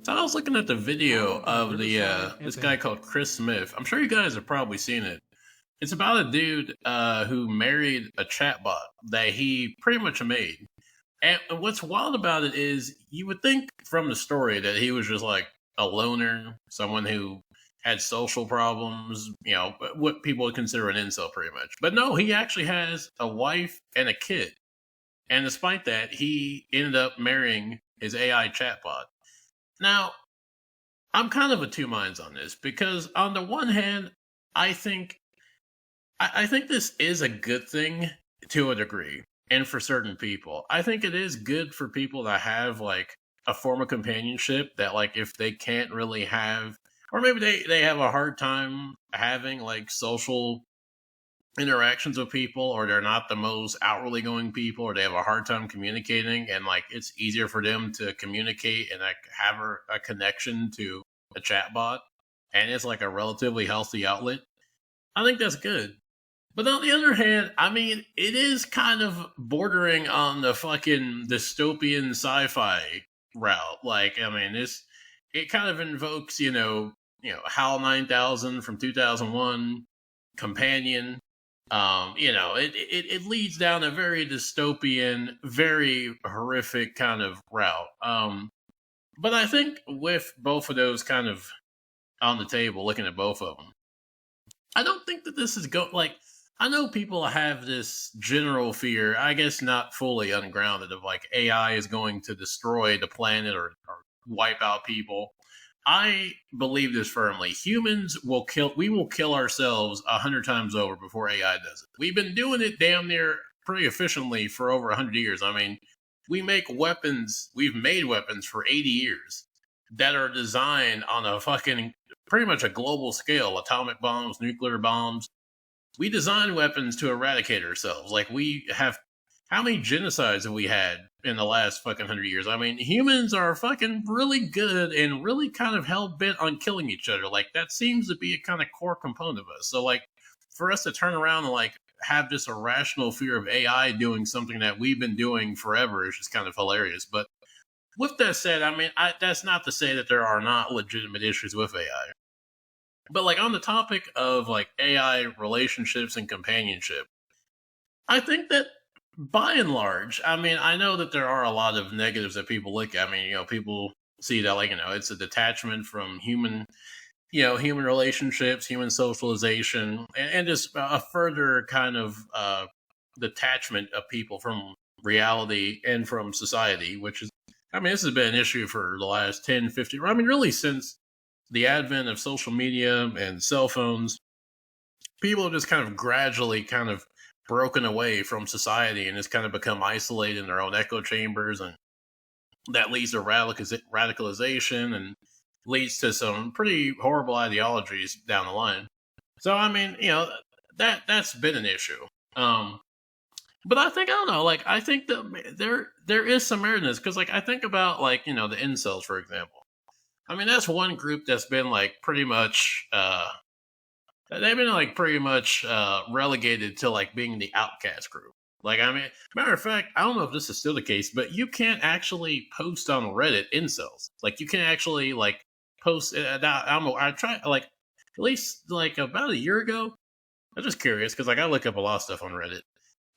So I was looking at the video Down by of the Riverside this at guy the called Chris Smith. I'm sure you guys have probably seen it. It's about a dude who married a chatbot that he pretty much made. And what's wild about it is you would think from the story that he was just like a loner, someone who had social problems, what people would consider an incel pretty much. But no, he actually has a wife and a kid. And despite that, he ended up marrying his AI chatbot. Now, I'm kind of of two minds on this because on the one hand, I think I think this is a good thing to a degree, and for certain people, I think it is good for people to have like a form of companionship that like if they can't really have, or maybe they have a hard time having like social interactions with people, or they're not the most outwardly going people, or they have a hard time communicating, and like it's easier for them to communicate and like have a connection to a chatbot, and it's like a relatively healthy outlet. I think that's good. But on the other hand, I mean, it is kind of bordering on the fucking dystopian sci-fi route. Like, I mean, it kind of invokes, HAL 9000 from 2001, Companion. It leads down a very dystopian, very horrific kind of route. But I think with both of those kind of on the table, looking at both of them, I don't think that this is like. I know people have this general fear, I guess not fully ungrounded, of like AI is going to destroy the planet or wipe out people. I believe this firmly. Humans will kill. We will kill ourselves 100 times over before AI does it. We've been doing it damn near pretty efficiently for over 100 years. I mean, we make weapons. We've made weapons for 80 years that are designed on a fucking pretty much a global scale. Atomic bombs, nuclear bombs. We design weapons to eradicate ourselves. Like we have, how many genocides have we had in the last fucking 100 years? I mean, humans are fucking really good and really kind of hell bent on killing each other. Like that seems to be a kind of core component of us. So like for us to turn around and like have this irrational fear of AI doing something that we've been doing forever is just kind of hilarious. But with that said, I mean, that's not to say that there are not legitimate issues with AI. But like on the topic of like AI relationships and companionship, I think that by and large, I mean, I know that there are a lot of negatives that people look at. I mean, people see that like, it's a detachment from human relationships, human socialization, and just a further kind of detachment of people from reality and from society, which is, I mean, this has been an issue for the last 10, 50, I mean, really since the advent of social media and cell phones. People have just kind of gradually kind of broken away from society and just kind of become isolated in their own echo chambers, and that leads to radicalization and leads to some pretty horrible ideologies down the line. So I mean, that's been an issue. But I think, I don't know, like I think that there is some merit in this, because like I think about like the incels, for example. I mean, that's one group that's been like pretty much they've been like pretty much relegated to like being the outcast group. Like, I mean, matter of fact, I don't know if this is still the case, but you can't actually post on Reddit incels. Like, you can't actually like post. I try like at least like about a year ago. I'm just curious because like I look up a lot of stuff on Reddit,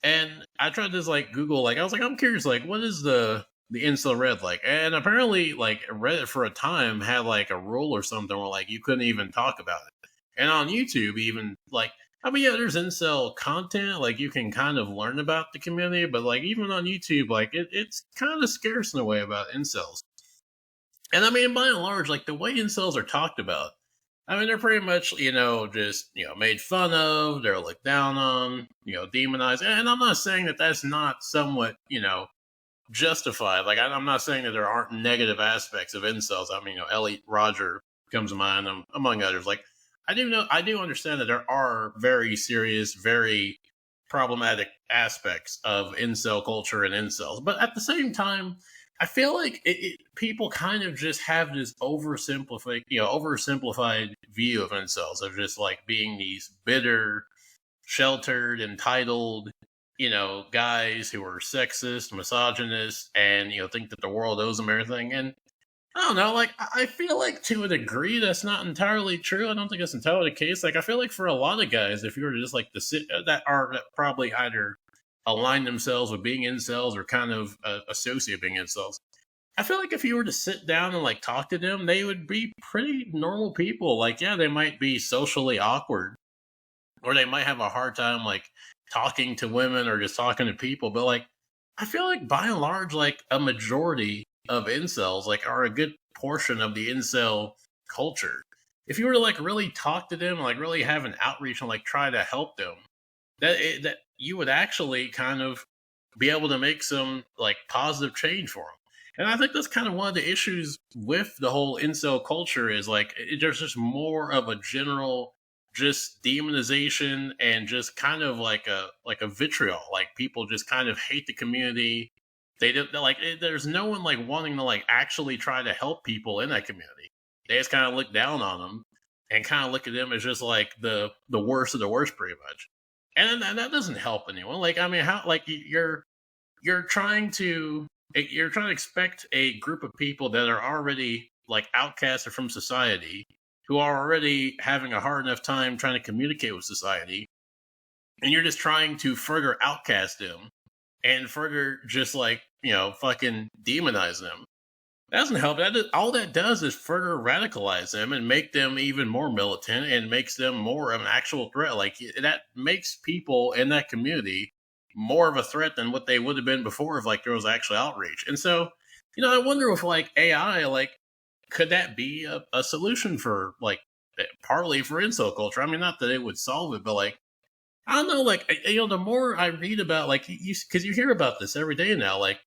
and I tried to just like Google. Like, I was like, I'm curious. Like, what is the incel red like? And apparently, like Reddit for a time had like a rule or something where like you couldn't even talk about it. And on YouTube, even like, I mean, yeah, there's incel content, like you can kind of learn about the community, but like even on YouTube, like it's kind of scarce in a way about incels. And I mean, by and large, like the way incels are talked about, I mean, they're pretty much, just, made fun of, they're looked down on, demonized. And I'm not saying that that's not somewhat, justified. Like, I'm not saying that there aren't negative aspects of incels. I mean, Elliot Roger comes to mind, among others. Like, I do understand that there are very serious, very problematic aspects of incel culture and incels, but at the same time, I feel like people kind of just have this oversimplified view of incels of just like being these bitter, sheltered, entitled, guys who are sexist, misogynist, and think that the world owes them everything. And I don't know. Like, I feel like to a degree that's not entirely true. I don't think that's entirely the case. Like, I feel like for a lot of guys, if you were to just like the sit that probably either align themselves with being incels or kind of associate being incels, I feel like if you were to sit down and like talk to them, they would be pretty normal people. Like, yeah, they might be socially awkward, or they might have a hard time like talking to women or just talking to people. But like, I feel like by and large, like a majority of incels like are a good portion of the incel culture. If you were to like really talk to them, like really have an outreach and like try to help them, that you would actually kind of be able to make some like positive change for them. And I think that's kind of one of the issues with the whole incel culture is like there's just more of a general just demonization and just kind of like a vitriol. Like people just kind of hate the community. They don't they're like there's no one like wanting to like actually try to help people in that community. They just kind of look down on them and kind of look at them as just like the worst of the worst, pretty much. And that doesn't help anyone. Like I mean, how like you're trying to you're trying to expect a group of people that are already like outcasted from society, who are already having a hard enough time trying to communicate with society, and you're just trying to further outcast them and further just like fucking demonize them. That doesn't help. All that does is further radicalize them and make them even more militant and makes them more of an actual threat. Like that makes people in that community more of a threat than what they would have been before if like there was actual outreach. And so, I wonder if like AI, like, could that be a solution for like partly for incel culture? I mean, not that it would solve it, but like I don't know, like the more I read about like because you hear about this every day now, like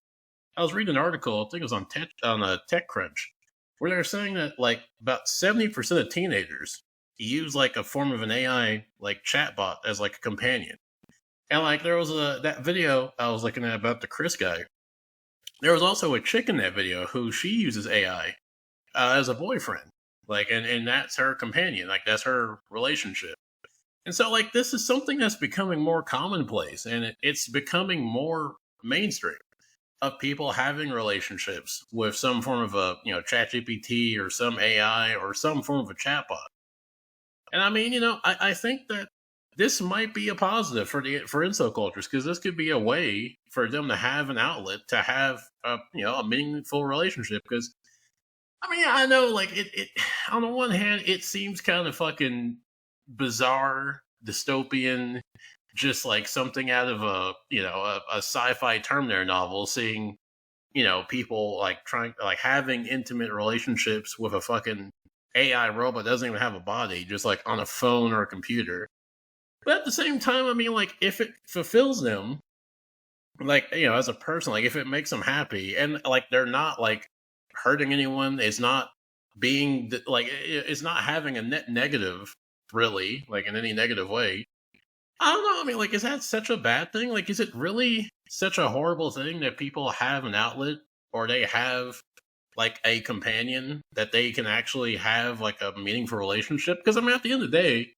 I was reading an article, I think it was on TechCrunch, where they're saying that like about 70% of teenagers use like a form of an AI like chatbot as like a companion. And like there was that video I was looking at about the Chris guy. There was also a chick in that video who she uses AI as a boyfriend, like, and that's her companion, like that's her relationship. And so like this is something that's becoming more commonplace, and it's becoming more mainstream of people having relationships with some form of a chat GPT or some AI or some form of a chatbot. And I mean, I think that this might be a positive for incel cultures, because this could be a way for them to have an outlet to have a meaningful relationship. Because I mean, I know like it on the one hand it seems kind of fucking bizarre, dystopian, just like something out of a sci-fi Terminator novel, seeing people like trying like having intimate relationships with a fucking AI robot that doesn't even have a body, just like on a phone or a computer. But at the same time, I mean, like if it fulfills them, like as a person, like if it makes them happy and like they're not like hurting anyone, it's not being like it's not having a net negative really, like in any negative way. I don't know. I mean, like, is that such a bad thing? Like, is it really such a horrible thing that people have an outlet or they have like a companion that they can actually have like a meaningful relationship? Because I mean, at the end of the day,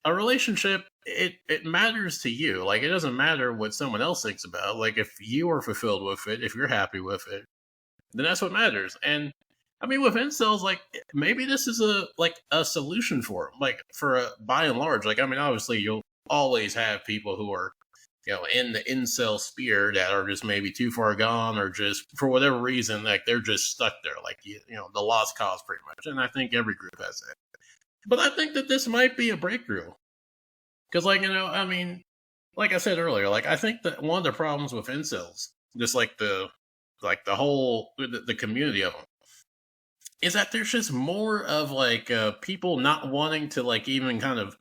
a relationship it matters to you. Like, it doesn't matter what someone else thinks about. Like, if you are fulfilled with it, if you're happy with it, then that's what matters. And I mean, with incels, like maybe this is a solution for them. Like for by and large, like I mean, obviously you'll always have people who are in the incel sphere that are just maybe too far gone, or just for whatever reason like they're just stuck there, like the lost cause pretty much. And I think every group has that. But I think that this might be a breakthrough, because like I mean, like I said earlier, like I think that one of the problems with incels, just like the whole the community of them, is that there's just more of like people not wanting to like even kind of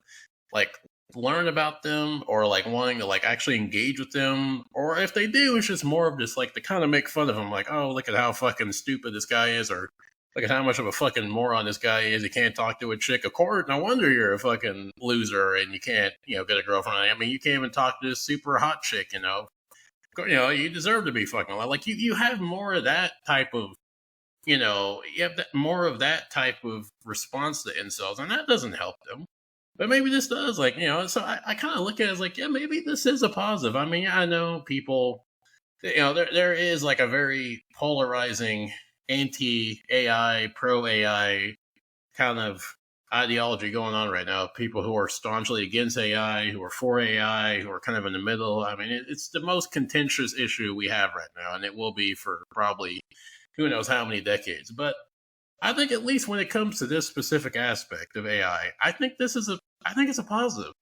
like learn about them, or like wanting to like actually engage with them, or if they do, it's just more of just like to kind of make fun of them, like, oh, look at how fucking stupid this guy is, or look at how much of a fucking moron this guy is. He can't talk to a chick. Of course, no wonder you're a fucking loser and you can't get a girlfriend. I mean, you can't even talk to this super hot chick. You deserve to be fucking like you have more of that type of you have more of that type of response to incels, and that doesn't help them. But maybe this does, like, so I kind of look at it as like, yeah, maybe this is a positive. I mean, I know people, there is like a very polarizing anti-AI, pro-AI kind of ideology going on right now. People who are staunchly against AI, who are for AI, who are kind of in the middle. I mean, it's the most contentious issue we have right now, and it will be for probably who knows how many decades. But I think at least when it comes to this specific aspect of AI, I think it's a positive.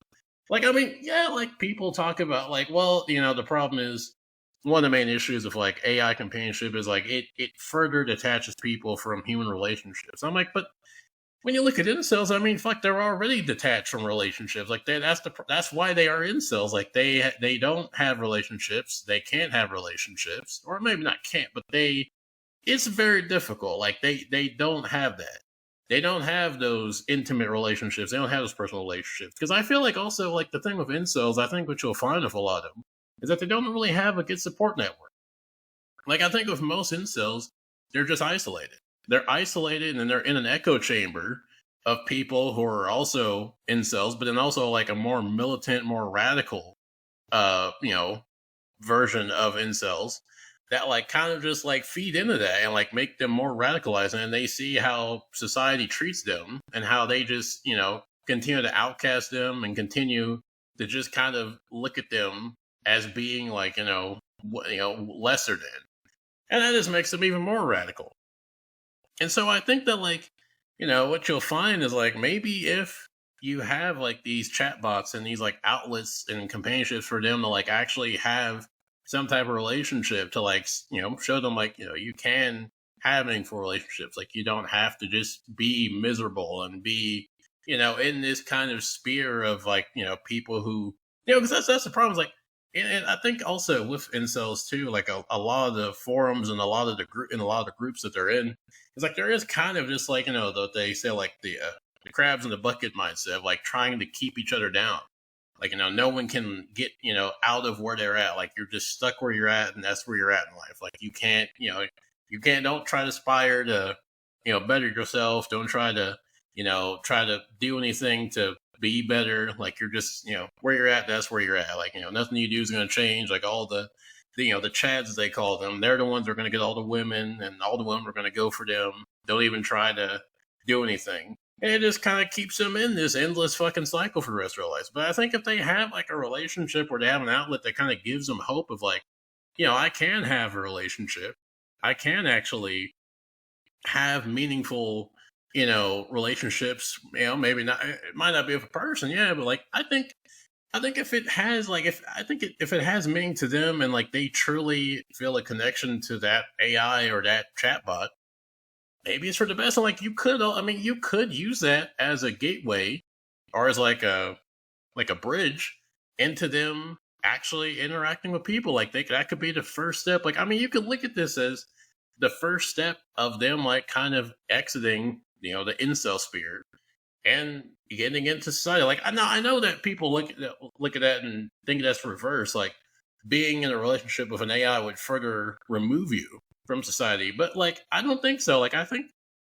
Like, I mean, yeah, like people talk about like, well, the problem is one of the main issues of like AI companionship is like it further detaches people from human relationships. I'm like, but when you look at incels, I mean, fuck, they're already detached from relationships. Like that's why they are incels. Like they don't have relationships. They can't have relationships, or maybe not can't, but it's very difficult. Like they don't have that. They don't have those intimate relationships. They don't have those personal relationships. Because I feel like also like the thing with incels, I think what you'll find with a lot of them is that they don't really have a good support network. Like I think with most incels, they're just isolated. They're isolated and they're in an echo chamber of people who are also incels, but then also like a more militant, more radical, uh, you know, version of incels that like kind of just like feed into that and like make them more radicalized, and they see how society treats them and how they just continue to outcast them and continue to just kind of look at them as being like lesser than, and that just makes them even more radical. And so I think that like, what you'll find is like maybe if you have like these chatbots and these like outlets and companionships for them to like actually have some type of relationship to like, show them like, you can have meaningful relationships. Like you don't have to just be miserable and be, in this kind of sphere of like, people who, because that's the problem is like, and I think also with incels too, like a lot of the forums and a lot of the group and a lot of the groups that they're in, it's like there is kind of just like that they say like the crabs in the bucket mindset of like trying to keep each other down. Like no one can get out of where they're at. Like you're just stuck where you're at, and that's where you're at in life. Like you can't don't try to aspire to better yourself. Don't try to try to do anything to be better. Like you're just where you're at. That's where you're at. Like nothing you do is going to change. Like all the chads as they call them, they're the ones that are going to get all the women, and all the women are going to go for them. Don't even try to do anything. And it just kind of keeps them in this endless fucking cycle for the rest of their lives. But I think if they have like a relationship where they have an outlet that kind of gives them hope of like, I can have a relationship. I can actually have meaningful, relationships. Maybe not. It might not be with a person, yeah, but like I think if it has like if it has meaning to them and like they truly feel a connection to that AI or that chatbot, maybe it's for the best. And like you could use that as a gateway or as like a bridge into them actually interacting with people. Like that could be the first step. Like you could look at this as the first step of them like kind of exiting the incel sphere and getting into society. Like I know that people look at that and think that's reverse. Like being in a relationship with an AI would further remove you from society, but like I don't think so. Like I think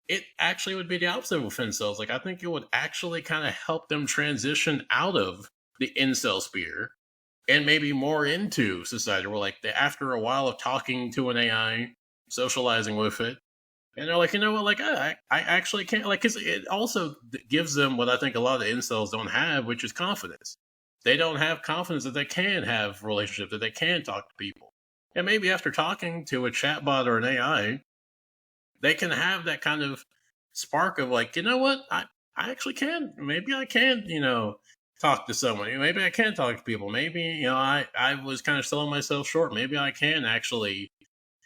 it actually would be the opposite with incels. Like I think it would actually kind of help them transition out of the incel sphere and maybe more into society. Where like after a while of talking to an AI, socializing with it, and they're like, you know what, like I actually can't, like, because it also gives them what I think a lot of incels don't have, which is confidence. They don't have confidence that they can have relationships, that they can talk to people. And maybe after talking to a chatbot or an AI, they can have that kind of spark of like, you know what, I actually can. Maybe I can, talk to someone. Maybe I can talk to people. Maybe, I was kind of selling myself short. Maybe I can actually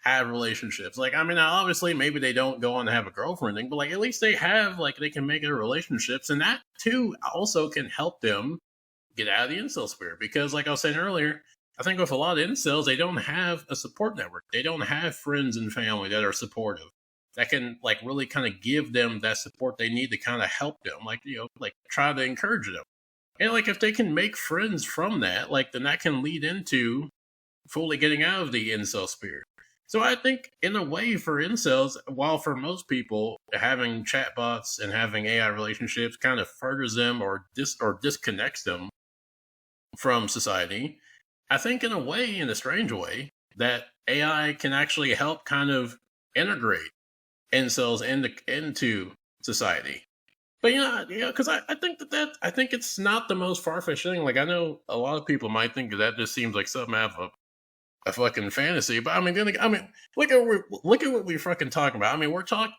have relationships. Like, I mean, obviously, maybe they don't go on to have a girlfriend thing, but like, at least they have, like, they can make it relationships. And that too also can help them get out of the incel spirit. Because, like I was saying earlier, I think with a lot of incels, they don't have a support network. They don't have friends and family that are supportive, that can, like, really kind of give them that support they need to kind of help them, like, like try to encourage them. And, like, if they can make friends from that, like, then that can lead into fully getting out of the incel spirit. So I think, in a way, for incels, while for most people having chatbots and having AI relationships kind of furthers them or disconnects them from society, I think in a way, in a strange way, that AI can actually help kind of integrate incels into society. But because I think I think it's not the most far fetched thing. Like I know a lot of people might think that just seems like something out of a fucking fantasy. But I mean, then I mean, look at what we're fucking talking about. I mean, we're talking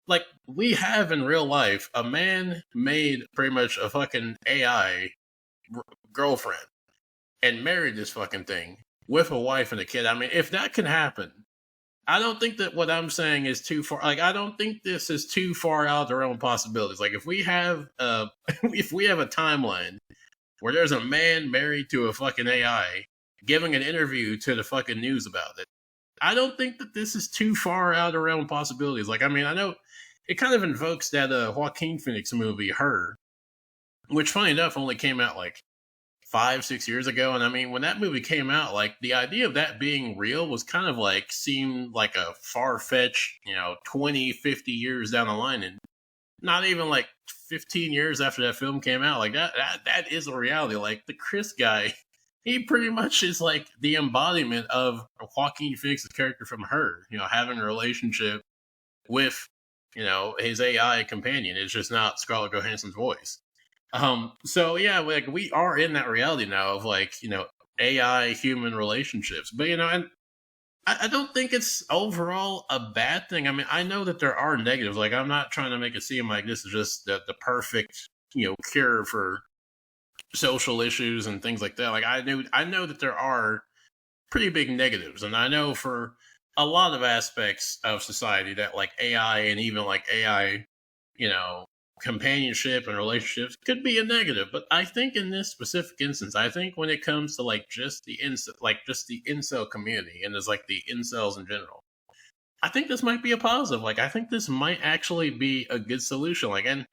like we have in real life a man made pretty much a fucking AI girlfriend and married this fucking thing with a wife and a kid. I mean, if that can happen, I don't think that what I'm saying is too far. Like, I don't think this is too far out of the realm of possibilities. Like, if we have if we have a timeline where there's a man married to a fucking AI giving an interview to the fucking news about it, I don't think that this is too far out of the realm of possibilities. Like, I mean, I know it kind of invokes that Joaquin Phoenix movie, Her, which, funny enough, only came out like 5, 6 years ago. And I mean, when that movie came out, like the idea of that being real was kind of like seemed like a far fetched, 20, 50 years down the line. And not even like 15 years after that film came out, like that is a reality. Like the Chris guy, he pretty much is like the embodiment of Joaquin Phoenix's character from Her, having a relationship with, his AI companion. It's just not Scarlett Johansson's voice. So yeah, like we are in that reality now of like, AI human relationships. But and I don't think it's overall a bad thing. I mean, I know that there are negatives. Like I'm not trying to make it seem like this is just the perfect, cure for social issues and things like that. Like I know that there are pretty big negatives. And I know for a lot of aspects of society that like AI and even like AI, companionship and relationships could be a negative. But I think in this specific instance, I think when it comes to like just the incel community and there's like the incels in general, I think this might be a positive. Like I think this might actually be a good solution. Like and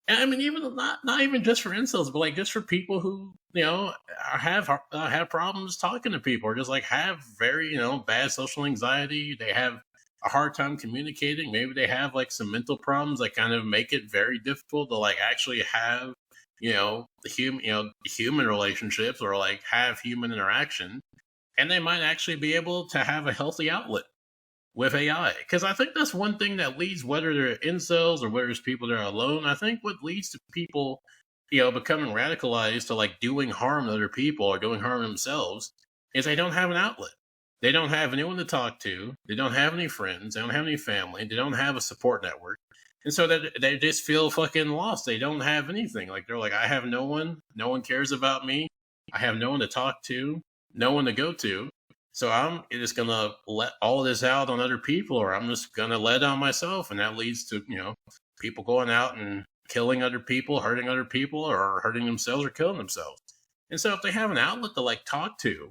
I mean even not even just for incels, but like just for people who have problems talking to people or just like have very bad social anxiety. They have a hard time communicating. Maybe they have like some mental problems that kind of make it very difficult to like actually have human relationships or like have human interaction. And they might actually be able to have a healthy outlet with AI. Because I think that's one thing that leads, whether they're incels or whether it's people that are alone, I think what leads to people, becoming radicalized to like doing harm to other people or doing harm to themselves is they don't have an outlet. They don't have anyone to talk to. They don't have any friends. They don't have any family. They don't have a support network. And so they just feel fucking lost. They don't have anything. Like they're like, I have no one. No one cares about me. I have no one to talk to. No one to go to. So I'm just gonna let all of this out on other people, or I'm just gonna let it on myself, and that leads to people going out and killing other people, hurting other people, or hurting themselves or killing themselves. And so if they have an outlet to like talk to,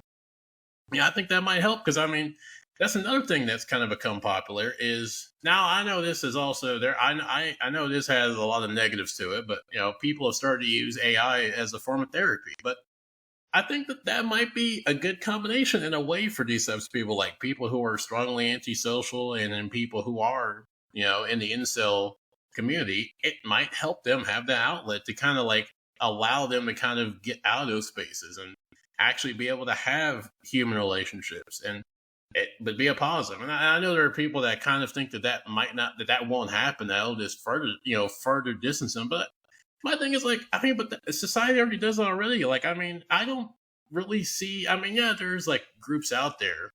I think that might help because I mean that's another thing that's kind of become popular is now I know this is also there. I know this has a lot of negatives to it, but people have started to use AI as a form of therapy, but I think that might be a good combination in a way for these types of people, like people who are strongly antisocial and then people who are, in the incel community. It might help them have that outlet to kind of like allow them to kind of get out of those spaces and actually be able to have human relationships and it would be a positive. And I know there are people that kind of think that might not, that won't happen. That'll just further distance them. But my thing is like, I mean, but society already does it already. Like, I mean, I don't really see. I mean, yeah, there's like groups out there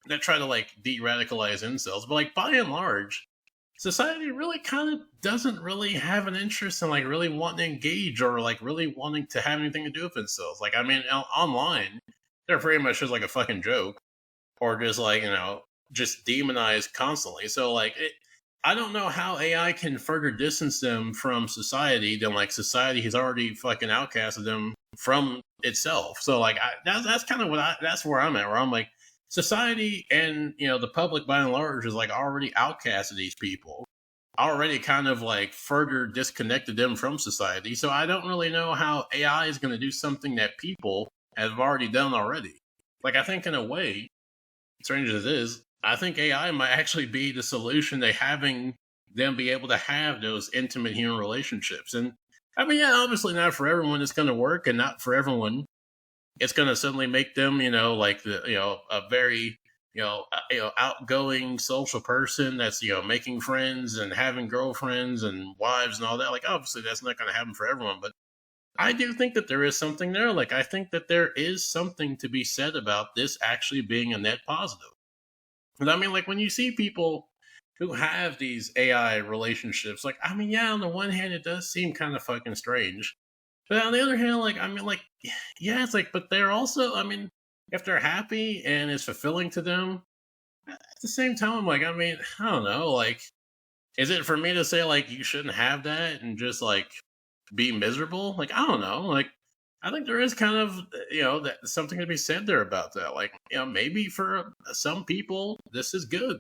that try to like de-radicalize incels, but like by and large, society really kind of doesn't really have an interest in like really wanting to engage or like really wanting to have anything to do with incels. Like, I mean, online, they're pretty much just like a fucking joke or just like just demonized constantly. So like I don't know how AI can further distance them from society than like society has already fucking outcasted them from itself. So like that's kind of that's where I'm at. Where I'm like society and the public by and large is like already outcasted these people, already kind of like further disconnected them from society. So I don't really know how AI is going to do something that people have already done already. Like I think in a way, strange as it is, I think AI might actually be the solution to having them be able to have those intimate human relationships. And I mean, yeah, obviously not for everyone it's going to work, and not for everyone it's going to suddenly make them, like a very, outgoing social person that's making friends and having girlfriends and wives and all that. Like, obviously, that's not going to happen for everyone, but I do think that there is something there. Like, I think that there is something to be said about this actually being a net positive. And I mean, like, when you see people who have these AI relationships, like, I mean, yeah, on the one hand, it does seem kind of fucking strange. But on the other hand, like, I mean, like, yeah, it's like, but they're also, I mean, if they're happy and it's fulfilling to them, at the same time, like, I mean, I don't know, like, is it for me to say, like, you shouldn't have that and just, like, be miserable? Like, I don't know. Like, I think there is kind of, that something to be said there about that. Like, maybe for some people, this is good.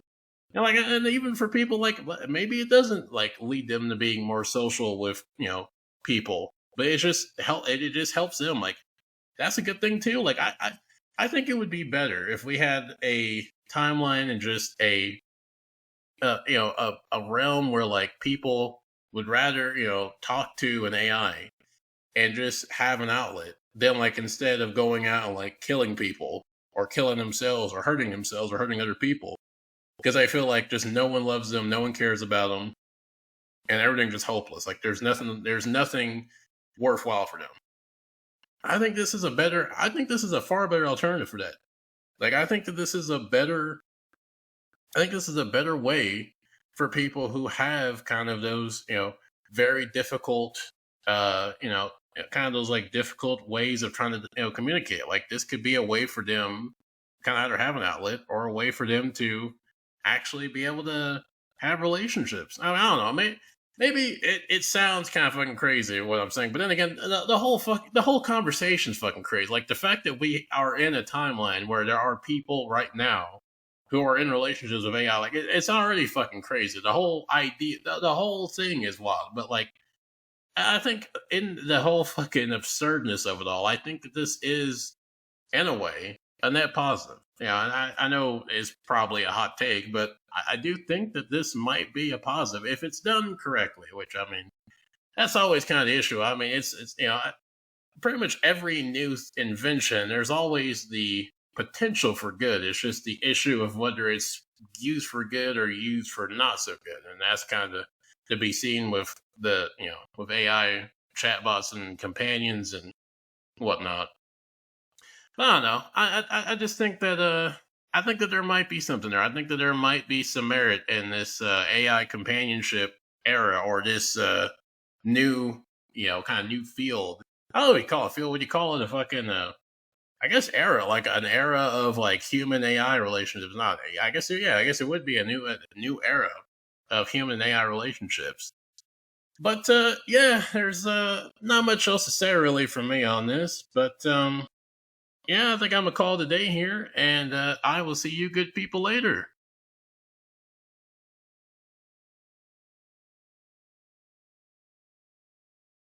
Like, and even for people, like, maybe it doesn't, like, lead them to being more social with, people, but it's just it just helps them. Like, that's a good thing too. Like, I think it would be better if we had a timeline and just a realm where, like, people would rather talk to an AI and just have an outlet than, like, instead of going out and, like, killing people or killing themselves or hurting other people, because I feel like just no one loves them, no one cares about them, and everything's just hopeless. Like, there's nothing worthwhile for them. I think this is a far better alternative for that. Like, I think this is a better way for people who have kind of those, very difficult, kind of those, like, difficult ways of trying to, communicate. Like, this could be a way for them kind of either have an outlet or a way for them to actually be able to have relationships. I mean, I don't know. Maybe it sounds kind of fucking crazy what I'm saying, but then again, the whole conversation's fucking crazy. Like, the fact that we are in a timeline where there are people right now who are in relationships with AI, like, it's already fucking crazy. The whole idea, the whole thing is wild. But, like, I think in the whole fucking absurdness of it all, I think that this is, in a way, a net positive. Yeah, and I know it's probably a hot take, but I do think that this might be a positive if it's done correctly. Which, I mean, that's always kind of the issue. I mean, it's pretty much every new invention. There's always the potential for good. It's just the issue of whether it's used for good or used for not so good, and that's kind of to be seen with with AI chatbots and companions and whatnot. I don't know. I just think that I think that there might be something there. I think that there might be some merit in this AI companionship era, or this new kind of new field. I don't know what you call it. Field? What do you call it? A fucking I guess era, like an era of, like, human AI relationships. Not I guess yeah. I guess it would be a new era of human AI relationships. But yeah, there's not much else to say really from me on this. But yeah, I think I'm gonna call it a day here, and I will see you good people later.